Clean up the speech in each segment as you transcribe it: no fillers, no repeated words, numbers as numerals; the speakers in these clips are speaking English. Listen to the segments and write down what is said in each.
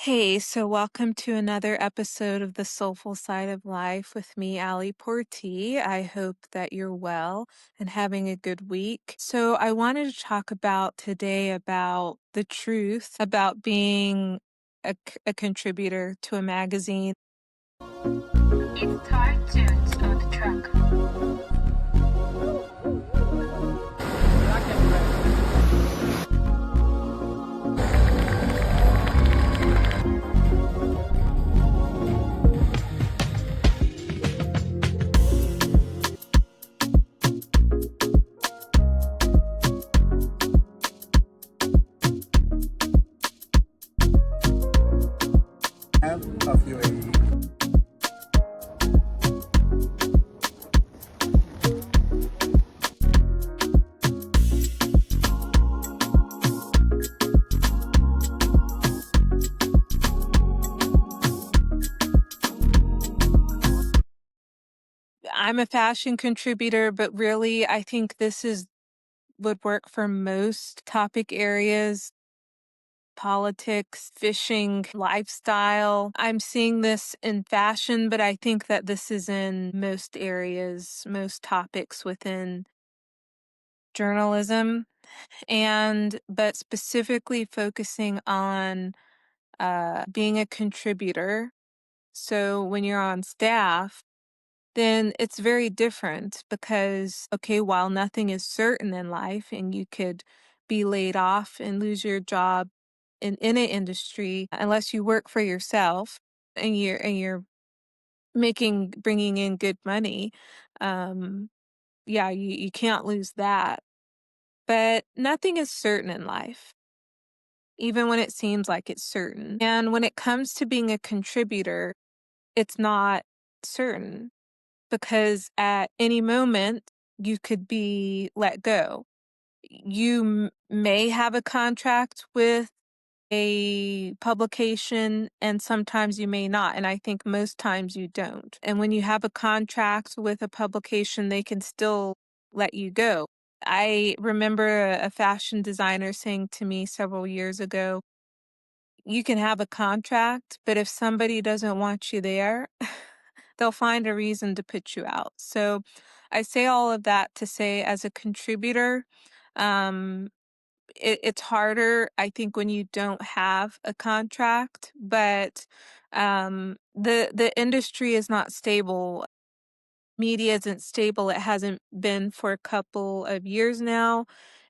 Hey, so welcome to another episode of the Soulful Side of Life with me, Portee. I hope that you're well and having a good week. So I wanted to talk about today about the truth about being a contributor to a magazine. It's cartoons on the truck. Of UAE. I'm a fashion contributor, but really I think would work for most topic areas. Politics, fishing, lifestyle. I'm seeing this in fashion, but I think that this is in most areas, most topics within journalism, but specifically focusing on being a contributor. So when you're on staff, then it's very different because, okay, while nothing is certain in life and you could be laid off and lose your job in an industry unless you work for yourself and you're bringing in good money. Yeah, you can't lose that. But nothing is certain in life, even when it seems like it's certain. And when it comes to being a contributor, it's not certain because at any moment you could be let go. You may have a contract with a publication and sometimes you may not. And I think most times you don't. And when you have a contract with a publication, they can still let you go. I remember a fashion designer saying to me several years ago, you can have a contract, but if somebody doesn't want you there, they'll find a reason to put you out. So I say all of that to say, as a contributor, um, it's harder, I think, when you don't have a contract, but the industry is not stable. Media isn't stable. It hasn't been for a couple of years now.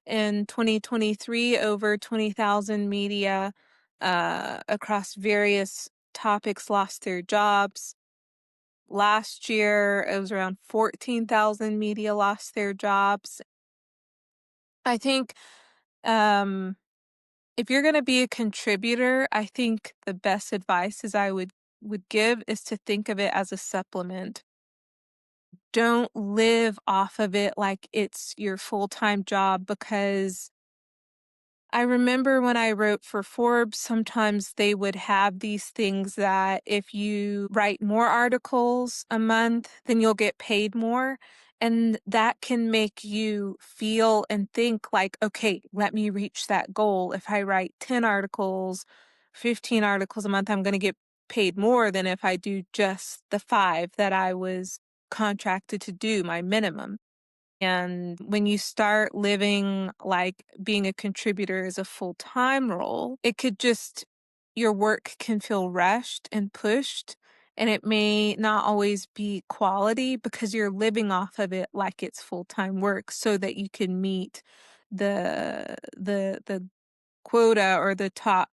In 2023, over 20,000 media across various topics lost their jobs. Last year, it was around 14,000 media lost their jobs. I think um, if you're going to be a contributor, I think the best advice would give is to think of it as a supplement. Don't live off of it like it's your full-time job, because I remember when I wrote for Forbes, sometimes they would have these things that if you write more articles a month, then you'll get paid more. And that can make you feel and think like, okay, let me reach that goal. If I write 10 articles, 15 articles a month, I'm going to get paid more than if I do just the 5 that I was contracted to do, my minimum. And when you start living like being a contributor is a full-time role, your work can feel rushed and pushed, and it may not always be quality because you're living off of it like it's full-time work so that you can meet the quota or the top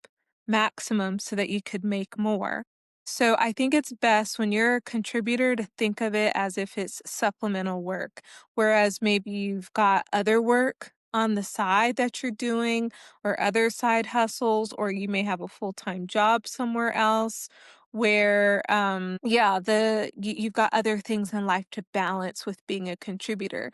maximum so that you could make more. So I think it's best when you're a contributor to think of it as if it's supplemental work, whereas maybe you've got other work on the side that you're doing or other side hustles, or you may have a full-time job somewhere else where, you've got other things in life to balance with being a contributor.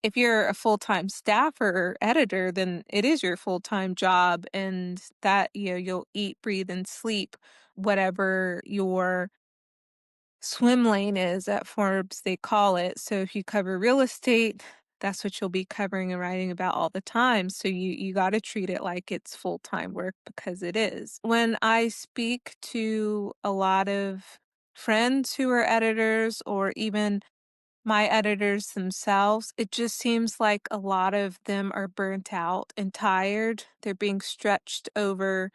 If you're a full-time staffer or editor, then it is your full-time job, and that, you'll eat, breathe, and sleep whatever your swim lane is at Forbes, they call it. So if you cover real estate, that's what you'll be covering and writing about all the time. So you got to treat it like it's full-time work because it is. When I speak to a lot of friends who are editors or even my editors themselves, it just seems like a lot of them are burnt out and tired. They're being stretched over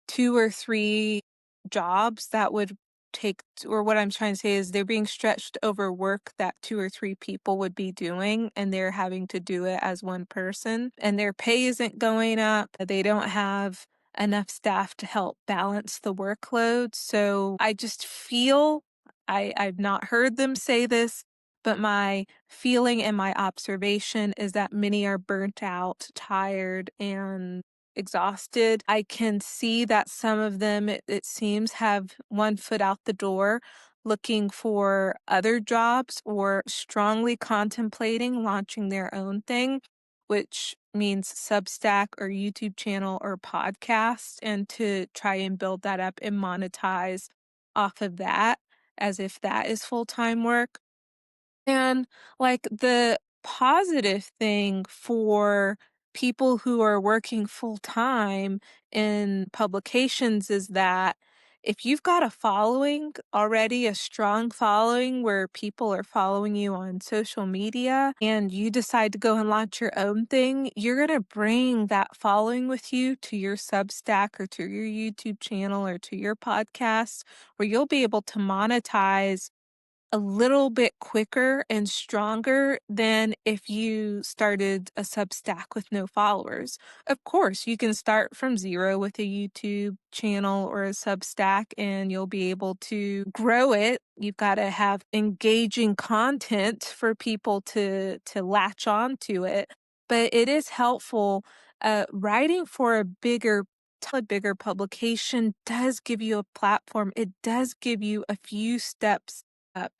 2 or 3 jobs that would take or what I'm trying to say is they're being stretched over work that 2 or 3 people would be doing, and they're having to do it as one person, and their pay isn't going up. They don't have enough staff to help balance the workload, so I just feel I've not heard them say this, but my feeling and my observation is that many are burnt out, tired, and exhausted. I can see that some of them, it seems, have one foot out the door looking for other jobs or strongly contemplating launching their own thing, which means Substack or YouTube channel or podcast, and to try and build that up and monetize off of that as if that is full-time work. And, like, the positive thing for people who are working full time in publications is that if you've got a following already, a strong following where people are following you on social media, and you decide to go and launch your own thing, you're going to bring that following with you to your Substack or to your YouTube channel or to your podcast, where you'll be able to monetize a little bit quicker and stronger than if you started a Substack with no followers. Of course, you can start from 0 with a YouTube channel or a Substack, and you'll be able to grow it. You've gotta have engaging content for people to latch on to it, but it is helpful. Writing for a bigger publication does give you a platform. It does give you a few steps up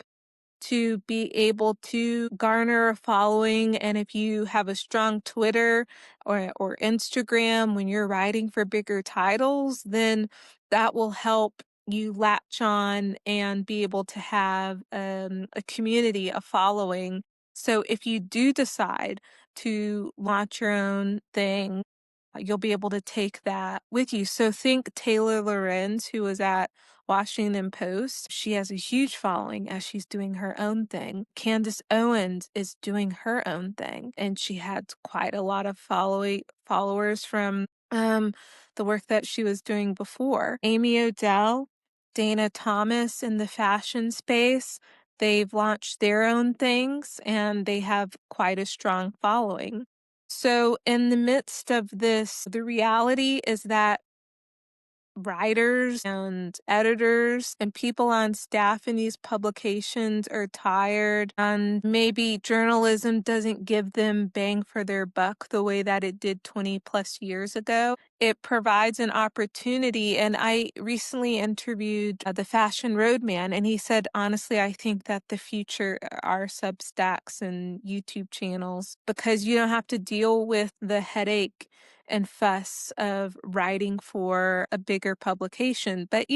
to be able to garner a following. And if you have a strong Twitter or Instagram when you're writing for bigger titles, then that will help you latch on and be able to have a community, a following. So if you do decide to launch your own thing, you'll be able to take that with you. So think Taylor Lorenz, who was at Washington Post. She has a huge following as she's doing her own thing. Candace Owens is doing her own thing, and she had quite a lot of followers from the work that she was doing before. Amy Odell, Dana Thomas in the fashion space, they've launched their own things and they have quite a strong following. So, in the midst of this, the reality is that writers and editors and people on staff in these publications are tired, and maybe journalism doesn't give them bang for their buck the way that it did 20 plus years ago. It provides an opportunity. And I recently interviewed the fashion roadman, and he said, honestly, I think that the future are Substacks and YouTube channels because you don't have to deal with the headache and fuss of writing for a bigger publication. But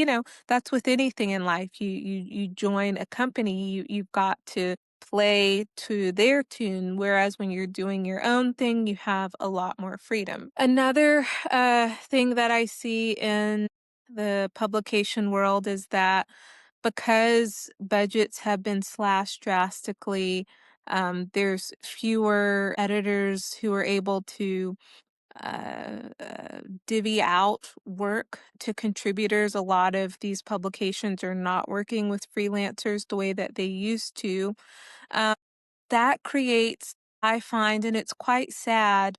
that's with anything in life. You join a company, you've got to play to their tune, whereas when you're doing your own thing, you have a lot more freedom. Another thing that I see in the publication world is that because budgets have been slashed drastically, there's fewer editors who are able to divvy out work to contributors. A lot of these publications are not working with freelancers the way that they used to. Um, that creates, I find, and it's quite sad,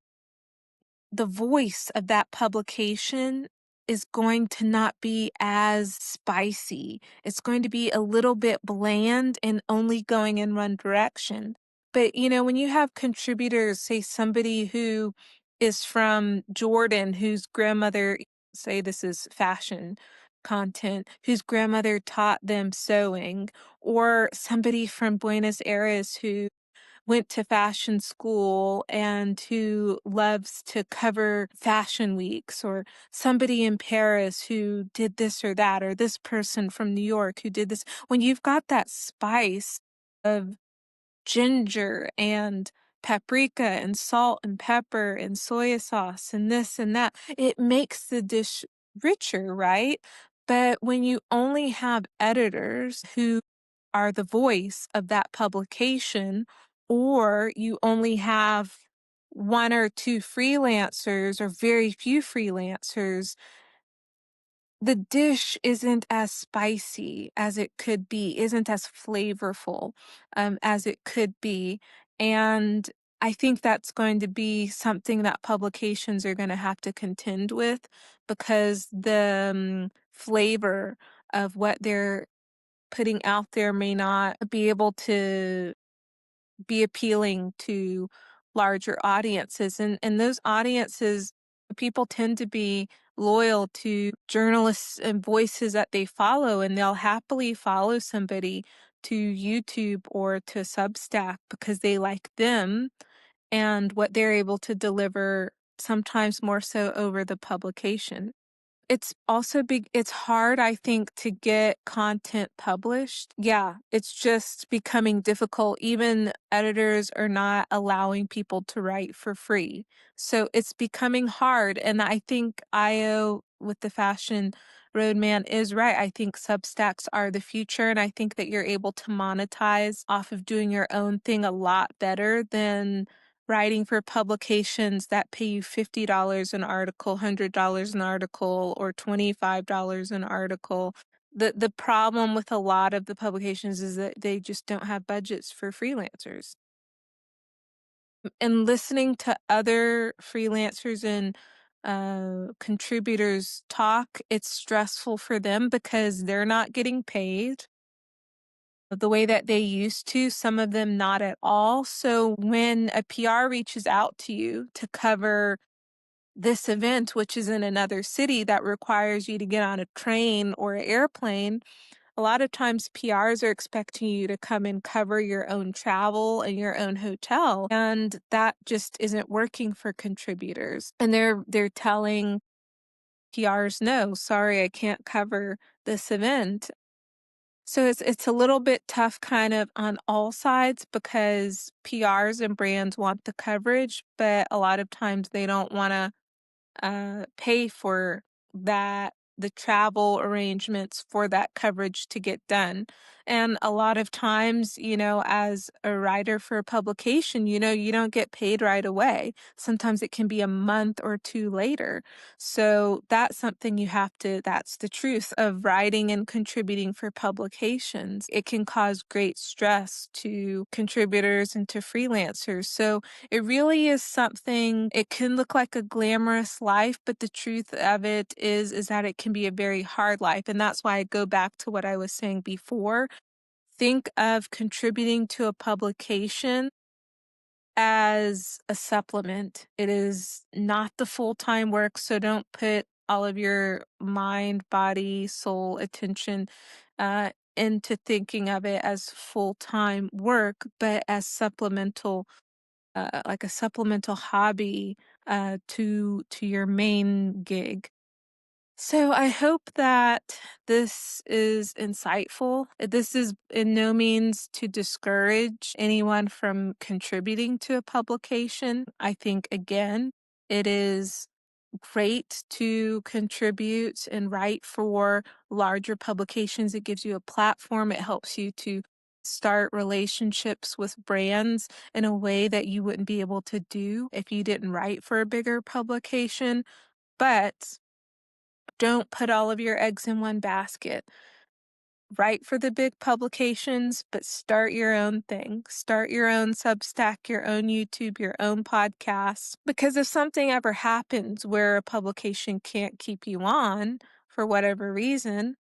the voice of that publication is going to not be as spicy. It's going to be a little bit bland and only going in one direction. But, when you have contributors, say somebody who is from Jordan, whose grandmother, say this is fashion content, whose grandmother taught them sewing, or somebody from Buenos Aires who went to fashion school and who loves to cover fashion weeks, or somebody in Paris who did this or that, or this person from New York who did this. When you've got that spice of ginger and paprika and salt and pepper and soy sauce and this and that. It makes the dish richer, right? But when you only have editors who are the voice of that publication, or you only have one or two freelancers or very few freelancers, the dish isn't as spicy as it could be, isn't as flavorful as it could be. And I think that's going to be something that publications are going to have to contend with because the flavor of what they're putting out there may not be able to be appealing to larger audiences. And those audiences, people tend to be loyal to journalists and voices that they follow, and they'll happily follow somebody to YouTube or to Substack because they like them and what they're able to deliver, sometimes more so over the publication. It's also big it's hard, I think, to get content published. Yeah, it's just becoming difficult. Even editors are not allowing people to write for free. So it's becoming hard, and I think IO with the fashion roadman is right. I think Substacks are the future, and I think that you're able to monetize off of doing your own thing a lot better than writing for publications that pay you $50 an article, $100 an article, or $25 an article. The problem with a lot of the publications is that they just don't have budgets for freelancers. And listening to other freelancers and contributors talk, it's stressful for them because they're not getting paid the way that they used to, some of them not at all. So when a PR reaches out to you to cover this event, which is in another city that requires you to get on a train or an airplane, a lot of times PRs are expecting you to come and cover your own travel and your own hotel, and that just isn't working for contributors. And they're telling PRs, no, sorry, I can't cover this event. So it's a little bit tough kind of on all sides because PRs and brands want the coverage, but a lot of times they don't wanna pay for the travel arrangements for that coverage to get done. And a lot of times, as a writer for a publication, you don't get paid right away. Sometimes it can be a month or two later. So that's something that's the truth of writing and contributing for publications. It can cause great stress to contributors and to freelancers. So it really is something it can look like a glamorous life, but the truth of it is that it can be a very hard life, and that's why I go back to what I was saying before. Think of contributing to a publication as a supplement. It is not the full-time work, so don't put all of your mind, body, soul, attention, into thinking of it as full-time work, but as supplemental like a supplemental hobby to your main gig. So I hope that this is insightful. This is in no means to discourage anyone from contributing to a publication. I think again, it is great to contribute and write for larger publications. It gives you a platform. It helps you to start relationships with brands in a way that you wouldn't be able to do if you didn't write for a bigger publication. But don't put all of your eggs in one basket. Write for the big publications, but start your own thing. Start your own Substack, your own YouTube, your own podcast. Because if something ever happens where a publication can't keep you on for whatever reason,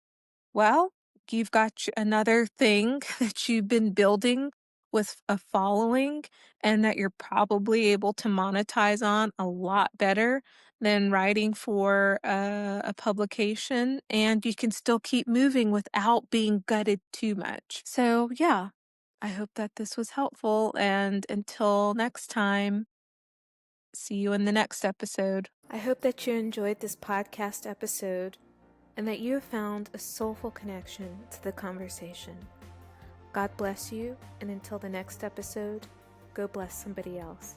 well, you've got another thing that you've been building with a following and that you're probably able to monetize on a lot better than writing for a publication. And you can still keep moving without being gutted too much. So, yeah, I hope that this was helpful. And until next time, see you in the next episode. I hope that you enjoyed this podcast episode and that you have found a soulful connection to the conversation. God bless you, and until the next episode, go bless somebody else.